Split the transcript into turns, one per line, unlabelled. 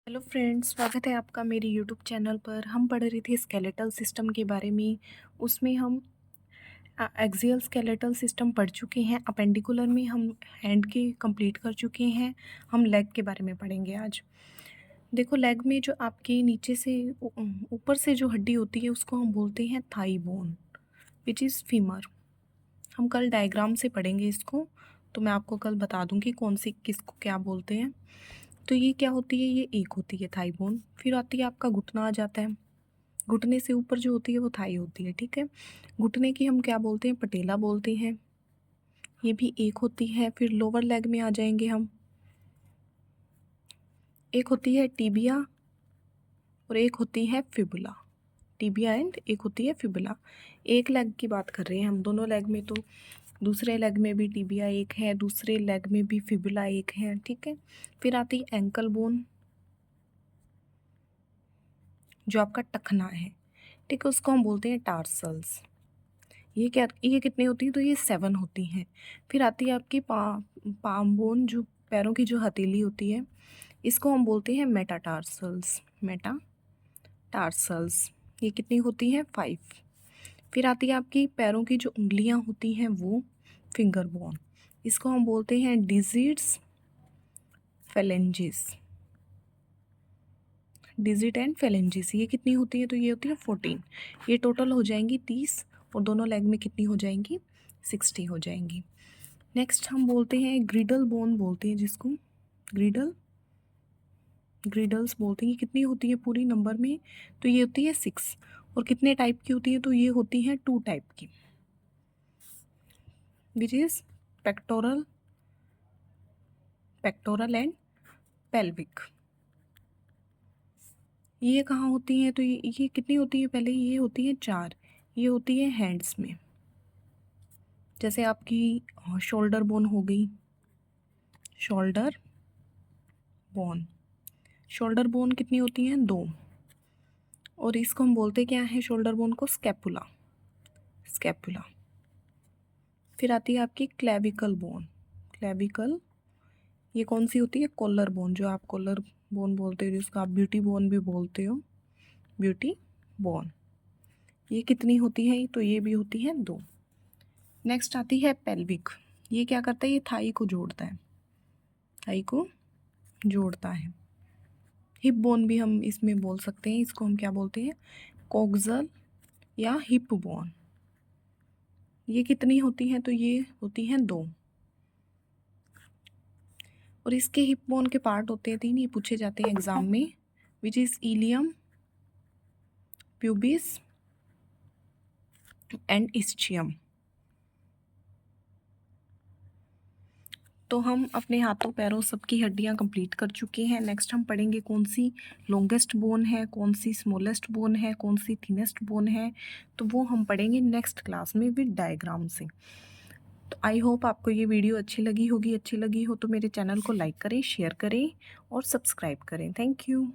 Hello friends, स्वागत है आपका मेरे यूट्यूब चैनल पर। हम पढ़ रहे थे स्केलेटल सिस्टम के बारे में। उसमें हम एक्सियल स्केलेटल सिस्टम पढ़ चुके हैं। अपेंडिकुलर में हम हैंड के कंप्लीट कर चुके हैं। हम लेग के बारे में पढ़ेंगे आज। देखो, लेग में जो आपके नीचे से ऊपर से जो हड्डी होती है उसको हम बोलते हैं thigh bone, which is femur. हम कल डायग्राम से पढ़ेंगे इसको, तो मैं आपको कल बता दूंगी कौन सी किसको क्या बोलते हैं। तो ये क्या होती है, ये एक होती है थाई बोन। फिर आती है आपका घुटना आ जाता है। घुटने से ऊपर जो होती है वो थाई होती है, ठीक है। घुटने की हम क्या बोलते हैं, पटेला बोलते हैं। ये भी एक होती है। फिर लोअर लेग में आ जाएंगे हम। एक होती है टिबिया और एक होती है फिबुला। टिबिया एंड एक होती है फिबुला। एक लेग की बात कर रहे हैं हम, दोनों लेग में। तो दूसरे लेग में भी टिबिया एक है, दूसरे लेग में भी फिबुला एक है, ठीक है। फिर आती है एंकल बोन, जो आपका टखना है, ठीक है, उसको हम बोलते हैं टार्सल्स। ये कितनी होती है, तो ये 7 होती हैं। फिर आती है आपकी पाम बोन, जो पैरों की जो हथेली होती है, इसको हम बोलते हैं मेटाटार्सल्स। मेटाटार्सल्स ये कितनी होती हैं, 5। फिर आती है आपकी पैरों की जो उंगलियां होती हैं वो फिंगर बोन, इसको हम बोलते हैं digits phalanges. Digit and phalanges ये कितनी होती है, तो ये होती है 14। ये टोटल हो जाएंगी 30 और दोनों लेग में कितनी हो जाएंगी, 60 हो जाएंगी। नेक्स्ट हम बोलते हैं ग्रिडल बोन, बोलते हैं जिसको ग्रिडल्स बोलते हैं। ये कितनी होती है पूरी नंबर में, तो ये होती है 6। और कितने टाइप की होती है, तो ये होती है 2 टाइप की, which is pectoral pectoral and pelvic. ये कहाँ होती हैं, तो ये कितनी होती है, पहले ये होती है 4। ये होती है हैंड्स में, जैसे आपकी शोल्डर बोन हो गई, शोल्डर बोन। शोल्डर बोन कितनी होती हैं, 2। और इसको हम बोलते क्या है, शोल्डर बोन को स्कैपुला। स्कैपुला। फिर आती है आपकी क्लेविकल बोन। क्लेविकल ये कौन सी होती है, कॉलर बोन, जो आप कॉलर बोन बोलते हो, जिसको आप ब्यूटी बोन भी बोलते हो, ब्यूटी बोन। ये कितनी होती है, तो ये भी होती है 2। नेक्स्ट आती है पेल्विक। ये क्या करता है, ये थाई को जोड़ता है, थाई को जोड़ता है। हिप बोन भी हम इसमें बोल सकते हैं, इसको हम क्या बोलते हैं, कोक्सल या हिप बोन। ये कितनी होती हैं, तो ये होती हैं 2। और इसके हिप बोन के पार्ट होते हैं 3, ये पूछे जाते हैं एग्जाम में, which is ilium, pubis and ischium. तो हम अपने हाथों पैरों सबकी हड्डियां कंप्लीट कर चुके हैं। नेक्स्ट हम पढ़ेंगे कौन सी लॉन्गेस्ट बोन है, कौन सी स्मॉलेस्ट बोन है, कौन सी थिनेस्ट बोन है। तो वो हम पढ़ेंगे नेक्स्ट क्लास में विद डायग्राम से। तो आई होप आपको ये वीडियो अच्छी लगी होगी। अच्छी लगी हो तो मेरे चैनल को लाइक करें, शेयर करें और सब्सक्राइब करें। Thank you.